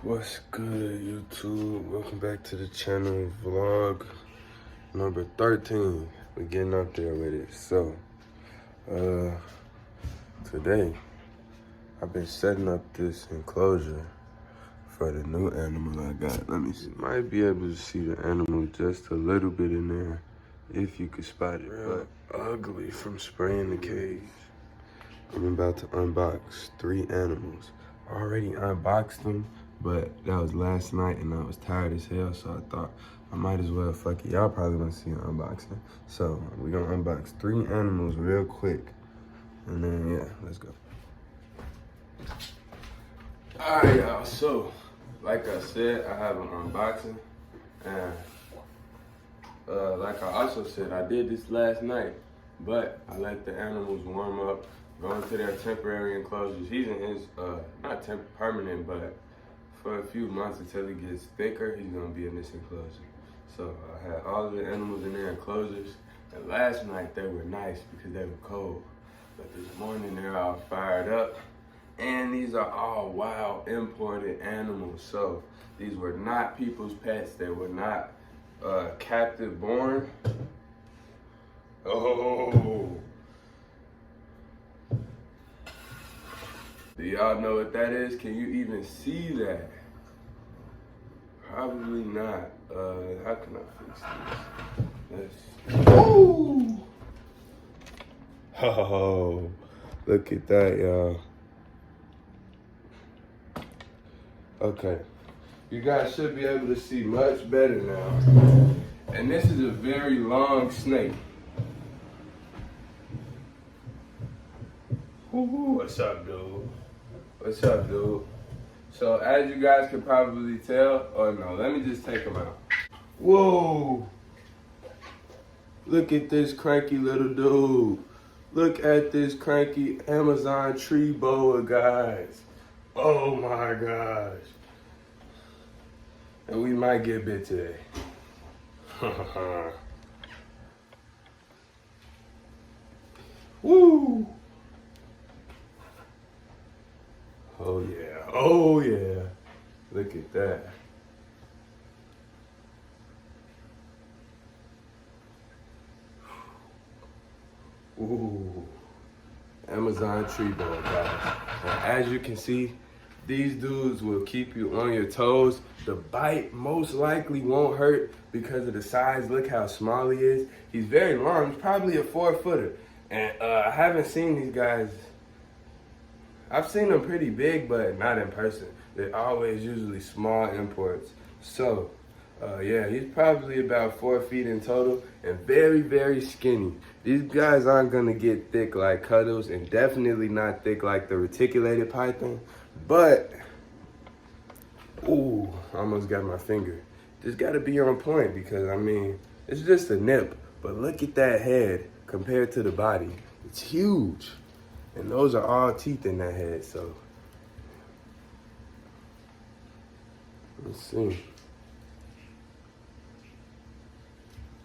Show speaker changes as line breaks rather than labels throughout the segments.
What's good, YouTube? Welcome back to the channel, vlog number 13. We're getting up there with it. So, today, I've been setting up this enclosure for the new animal I got. Let me see. Might be able to see the animal just a little bit in there, if you could spot it. But ugly from spraying the cage. I'm about to unbox 3 animals. I already unboxed them, but that was last night and I was tired as hell, so I thought I might as well fuck it. Y'all probably want to see an unboxing. So we're gonna unbox 3 animals real quick. And then, yeah, let's go. All right, y'all, so like I said, I have an unboxing. And like I also said, I did this last night, but I let the animals warm up, go into their temporary enclosures. He's in his, not permanent, but for a few months until he gets thicker, he's gonna be in this enclosure. So I had all of the animals in their enclosures, and last night they were nice because they were cold. But this morning they're all fired up, and these are all wild imported animals. So these were not people's pets. They were not captive born. Oh. Do y'all know what that is? Can you even see that? Probably not. How can I fix this? Ooh! Oh, look at that, y'all. Okay. You guys should be able to see much better now. And this is a very long snake. Ooh, what's up, dude? What's up, dude? So as you guys can probably tell, oh no, let me just take him out. Whoa! Look at this cranky little dude. Look at this cranky Amazon tree boa, guys. Oh my gosh. And we might get bit today. Woo! Oh yeah, oh yeah. Look at that. Ooh. Amazon tree boa, guys. And as you can see, these dudes will keep you on your toes. The bite most likely won't hurt because of the size. Look how small he is. He's very long, he's probably a 4-footer. And I haven't seen these guys. I've seen them pretty big, but not in person. They're always usually small imports. So, yeah, he's probably about 4 feet in total and very, very skinny. These guys aren't gonna get thick like Cuddles and definitely not thick like the reticulated python, but, ooh, I almost got my finger. Just gotta be on point because, I mean, it's just a nip, but look at that head compared to the body. It's huge. And those are all teeth in that head, so. Let's see.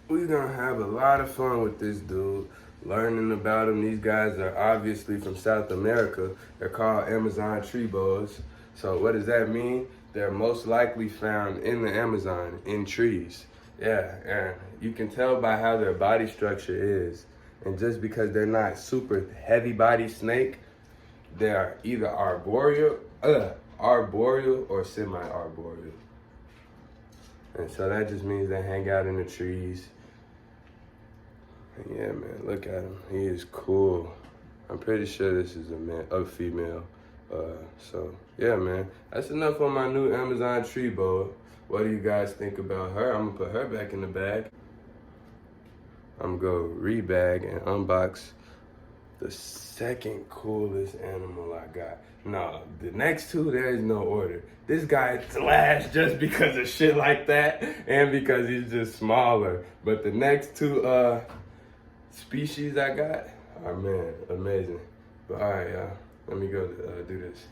We're gonna have a lot of fun with this dude, learning about him. These guys are obviously from South America. They're called Amazon tree boas. So what does that mean? They're most likely found in the Amazon, in trees. Yeah, and you can tell by how their body structure is. And just because they're not super heavy body snake, they're either arboreal or semi-arboreal. And so that just means they hang out in the trees. And yeah, man, look at him. He is cool. I'm pretty sure this is a female. So yeah, man, that's enough on my new Amazon tree boa. What do you guys think about her? I'm gonna put her back in the bag. I'm gonna go rebag and unbox the second coolest animal I got. No, the next 2, there is no order. This guy is last just because of shit like that and because he's just smaller. But the next 2 species I got are, man, amazing. But all right, y'all, let me go do this.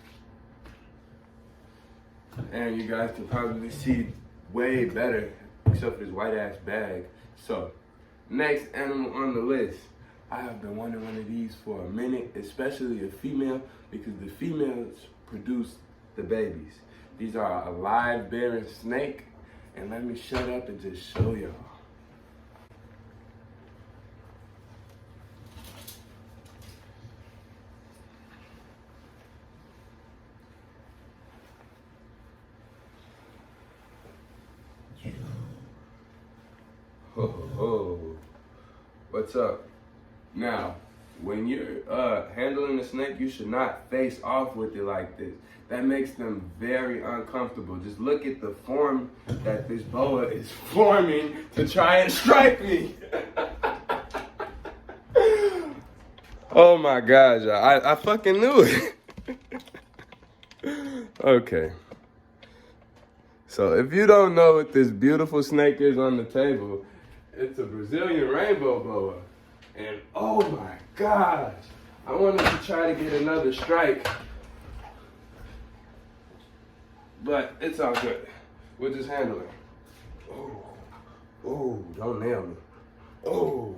And you guys can probably see way better except for this white ass bag. So, next animal on the list. I have been wanting one of these for a minute, especially a female, because the females produce the babies. These are a live bearing snake. And let me shut up and just show y'all. Oh, what's up? Now, when you're handling a snake, you should not face off with it like this. That makes them very uncomfortable. Just look at the form that this boa is forming to try and strike me. Oh my gosh, I fucking knew it. Okay. So if you don't know what this beautiful snake is on the table, it's a Brazilian rainbow boa. And oh my gosh, I wanted to try to get another strike, but it's all good. We'll just handle it. Oh, don't nail me. Oh,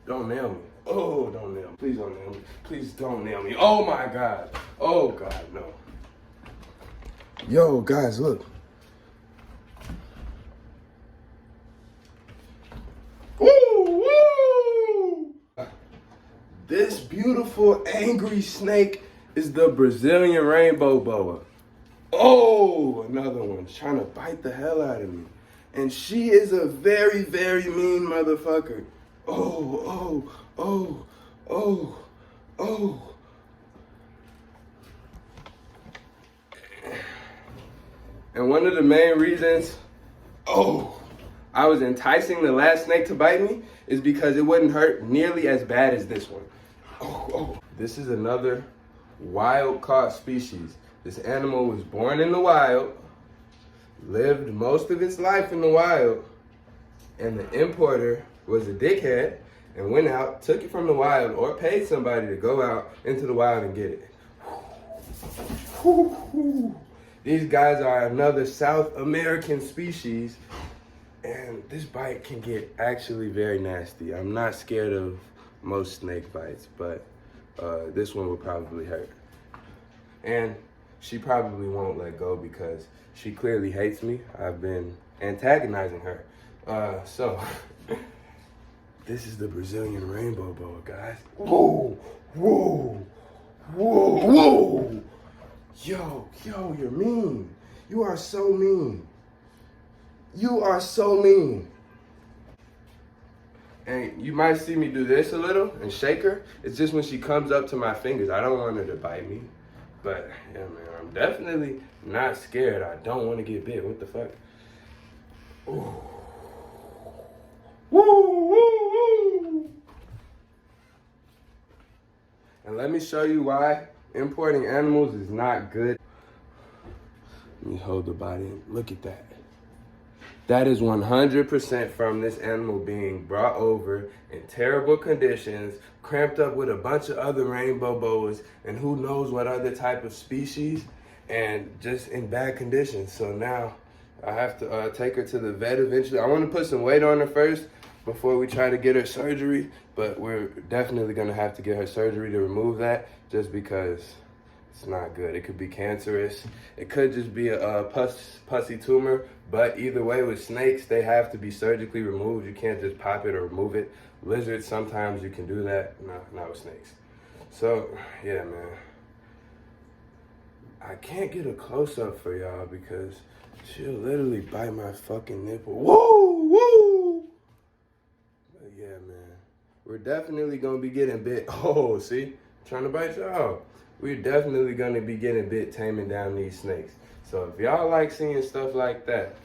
don't nail me. Oh, don't nail me. Please don't nail me. Please don't nail me. Oh my God. Oh God, no. Yo, guys, look. This beautiful, angry snake is the Brazilian rainbow boa. Oh, another one trying to bite the hell out of me. And she is a very, very mean motherfucker. Oh. And one of the main reasons, I was enticing the last snake to bite me is because it wouldn't hurt nearly as bad as this one. This is another wild caught species. This animal was born in the wild, lived most of its life in the wild, and the importer was a dickhead and went out, took it from the wild, or paid somebody to go out into the wild and get it. These guys are another South American species, and this bite can get actually very nasty. I'm not scared of most snake bites, but this one will probably hurt. And she probably won't let go because she clearly hates me. I've been antagonizing her. So this is the Brazilian rainbow boa, guys. Whoa. Yo, you're mean. You are so mean. You are so mean. And you might see me do this a little and shake her. It's just when she comes up to my fingers. I don't want her to bite me. But, yeah, man, I'm definitely not scared. I don't want to get bit. What the fuck? Ooh. Woo. And let me show you why importing animals is not good. Let me hold the body in. Look at that. That is 100% from this animal being brought over in terrible conditions, cramped up with a bunch of other rainbow boas and who knows what other type of species, and just in bad conditions. So now I have to take her to the vet eventually. I want to put some weight on her first before we try to get her surgery, but we're definitely going to have to get her surgery to remove that just because it's not good. It could be cancerous. It could just be a pussy tumor. But either way, with snakes, they have to be surgically removed. You can't just pop it or remove it. Lizards, sometimes you can do that. No, not with snakes. So, yeah, man. I can't get a close-up for y'all because she'll literally bite my fucking nipple. Woo! But yeah, man. We're definitely going to be getting bit. Oh, see? Trying to bite y'all. We're definitely going to be getting bit taming down these snakes. So if y'all like seeing stuff like that,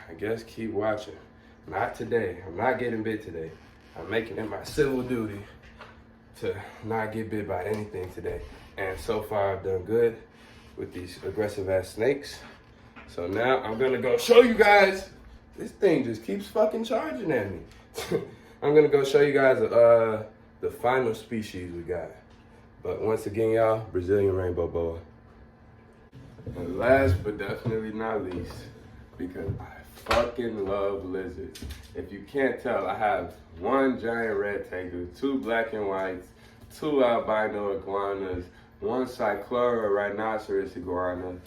I guess keep watching. Not today. I'm not getting bit today. I'm making it my civil duty to not get bit by anything today. And so far I've done good with these aggressive ass snakes. So now I'm gonna go show you guys. This thing just keeps fucking charging at me. I'm gonna go show you guys the final species we got. But once again, y'all, Brazilian rainbow boa. And last but definitely not least, because I fucking love lizards. If you can't tell, I have one giant red tegu, 2 black and whites, 2 albino iguanas, 1 cyclura rhinoceros iguana,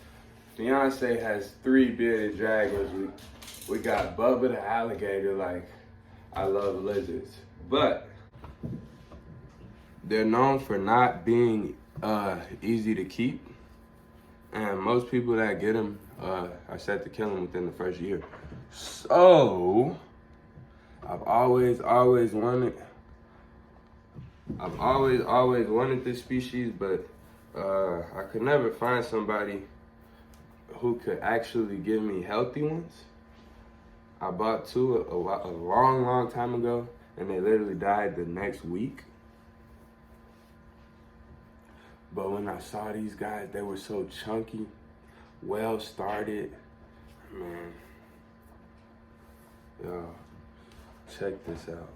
fiance has 3 bearded dragons. We got Bubba the alligator. Like, I love lizards, but they're known for not being easy to keep, and most people that get them are set to kill them within the first year. So I've always wanted this species, but I could never find somebody who could actually give me healthy ones. I bought 2 a long time ago, and they literally died the next week. But when I saw these guys, they were so chunky, well started. Man, yo, check this out.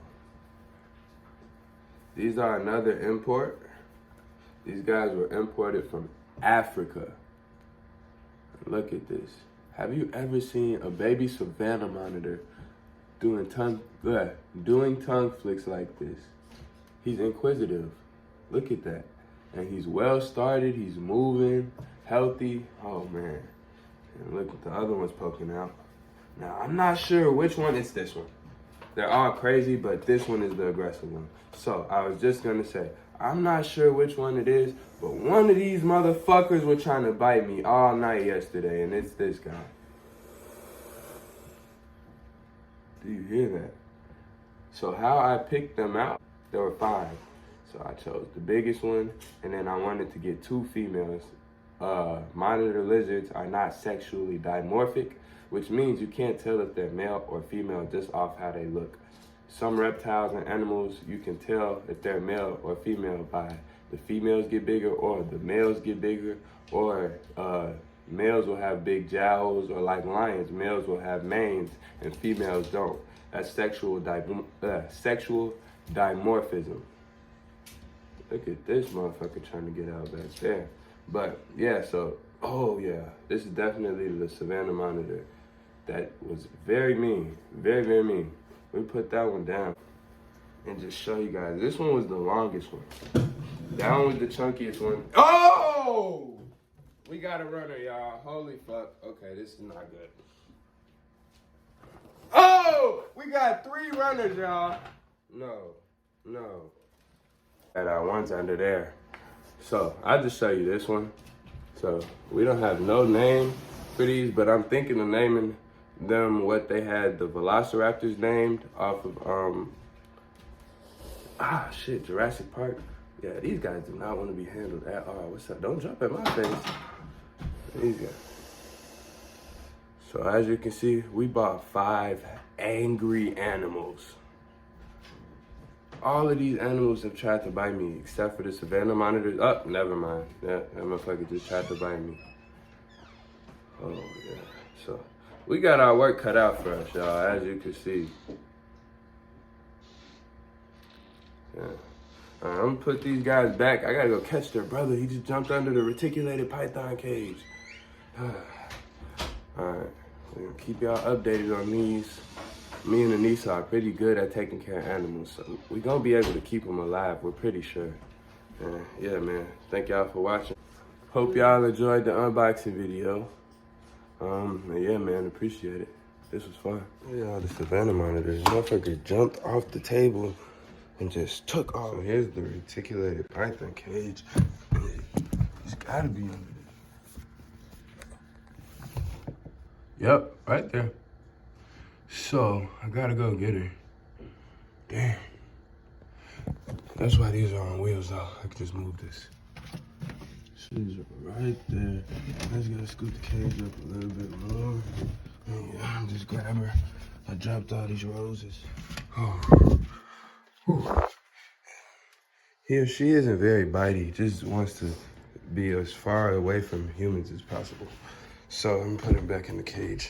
These are another import. These guys were imported from Africa. Look at this. Have you ever seen a baby savanna monitor doing tongue flicks like this? He's inquisitive. Look at that. And he's well started, he's moving, healthy. Oh man. And look at the other ones poking out. Now, I'm not sure which one. It's this one. They're all crazy, but this one is the aggressive one. So I was just gonna say, I'm not sure which one it is, but one of these motherfuckers were trying to bite me all night yesterday, and it's this guy. Do you hear that? So how I picked them out, there were 5. So I chose the biggest one, and then I wanted to get 2 females. Monitor lizards are not sexually dimorphic, which means you can't tell if they're male or female just off how they look. Some reptiles and animals, you can tell if they're male or female by the females get bigger or the males get bigger, or males will have big jowls, or like lions, males will have manes and females don't. That's sexual dimorphism. Look at this motherfucker trying to get out back there. But yeah, so, oh yeah, this is definitely the Savannah monitor. That was very mean, very mean. We put that one down and just show you guys. This one was the longest one. That one was the chunkiest one. Oh! We got a runner, y'all. Holy fuck. Okay, this is not good. Oh! We got 3 runners, y'all. No. And one's under there. So I'll just show you this one. So we don't have no name for these, but I'm thinking of naming them what they had the velociraptors named off of Jurassic Park. Yeah, these guys do not want to be handled at all. What's up? Don't jump at my face. These guys. So as you can see, we bought 5 angry animals. All of these animals have tried to bite me, except for the Savannah monitors. Oh, never mind. Yeah, that motherfucker just tried to bite me. Oh, yeah. So, we got our work cut out for us, y'all, as you can see. Yeah. I'm gonna put these guys back. I gotta go catch their brother. He just jumped under the reticulated python cage. All right. We're gonna keep y'all updated on these. Me and Anissa are pretty good at taking care of animals, so we're gonna be able to keep them alive, we're pretty sure. Yeah, man, thank y'all for watching. Hope y'all enjoyed the unboxing video. Yeah, man, appreciate it. This was fun. Yeah, the Savannah monitors. Motherfucker jumped off the table and just took off. So here's the reticulated python cage. It's gotta be under there. Yep, right there. So, I gotta go get her. Damn. That's why these are on wheels, though. I can just move this. She's right there. I just gotta scoot the cage up a little bit more. And yeah, just grab her. I dropped all these roses. Oh. Whew. She isn't very bitey. Just wants to be as far away from humans as possible. So, I'm putting her back in the cage.